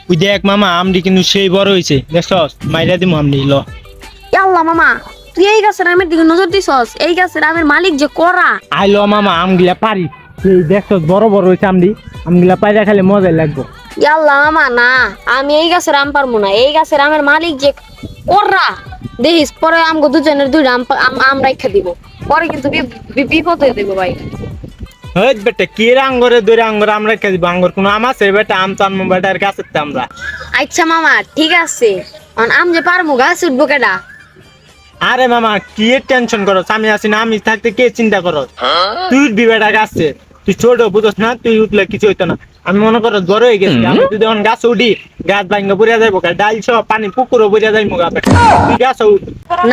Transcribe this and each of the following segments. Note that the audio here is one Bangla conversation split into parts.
ওই দেখ মামা আমডি কিন্তু সেই বড় হয়েছে দেখছস মাইরা দিমু আমডি ল। আল্লাহ মামা তুই এই গাছের আমের দিকে নজর দিছস? এই গাছের আমের মালিক যে করা। আইলো মামা আমগুলা পারি এই দেখছস বড় বড় হয়েছে আমগুলা পাইরা খালি মজাই লাগবো। আল্লাহ মামা না, আমি এই গাছের আম পারবো না। এই গাছের আমের মালিক যে করা দেখিস, পরে আমগো দুজনের দুইটা আম রাইখা দিব, পরে কিন্তু বিপদ হয়ে দেবো ভাই। হই বেটা কি আঙ্গুরে দূরে আঙ্গুর আমরা কে দিব? আঙ্গুর কোনো আম আছে বেটা? আম চান বেটার কাছে আমরা। আচ্ছা মামা ঠিক আছে, আম যে পারবো গাছ উঠবো কেডা? আরে মামা কি টেনশন করছ? আমি আছি না, আমি থাকতে কে চিন্তা করছ? তুই উঠবি বেটা গাছে, তুই ছোট বুঝছ না, তুই উঠলে কিছু হইতো না। আমি মনে করো বড় হয়ে গেছি, আমি যদি এখন গাছ উঠি গাছ ভাঙ্গা পড়িয়া যাইবো, ডাল সব পানি পুকুরও পড়িয়া যাইবো গা বেটা। তুই গাছ উঠ।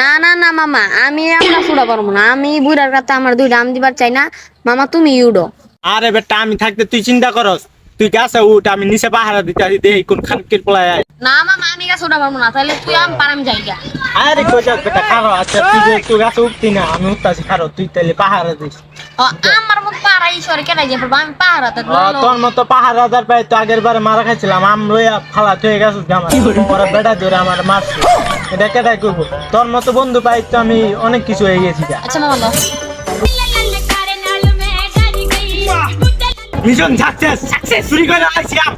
না না না মামা, আমি আমরা ফুড়া পারবো না। আমি বুড়ার কাছে আমার দুইটা আম দিবার চাই না। মামা তুমি উড়ো। আরে বেটা আমি থাকতে তুই চিন্তা করস? তুই গাছে উঠ, আমি নিচে পাহারা দিতে আসি, দেই কোন খানকির পোলায় আয়। না মামা আমি গাছ উঠা পারবো না, তাহলে তুই আম পারাম যাইগা। আরে কই যাস বেটা, খারো। আচ্ছা তুই যে তুই গাছে উঠতি না, আমি উঠতাছি, খারো তুই তাহলে পাহারা দিস। আমার মত পাড়া ঈশ্বরে কেটে যাবো, আমি পাহারাতে তোর মতো পাহাড় রাজার পাই তো আগের বারে মারা খাইছিলাম, আম লইয়া ফালা তুই গেছিস আমার পরে বেটা ধরে আমার মারছে, এটা কেটাই করবো? তোর মতো বন্ধু পাই তো আমি অনেক কিছু হয়ে গেছি। আচ্ছা মামা দাও। মিশন সাকসেস, চুরি করে আইছি আম।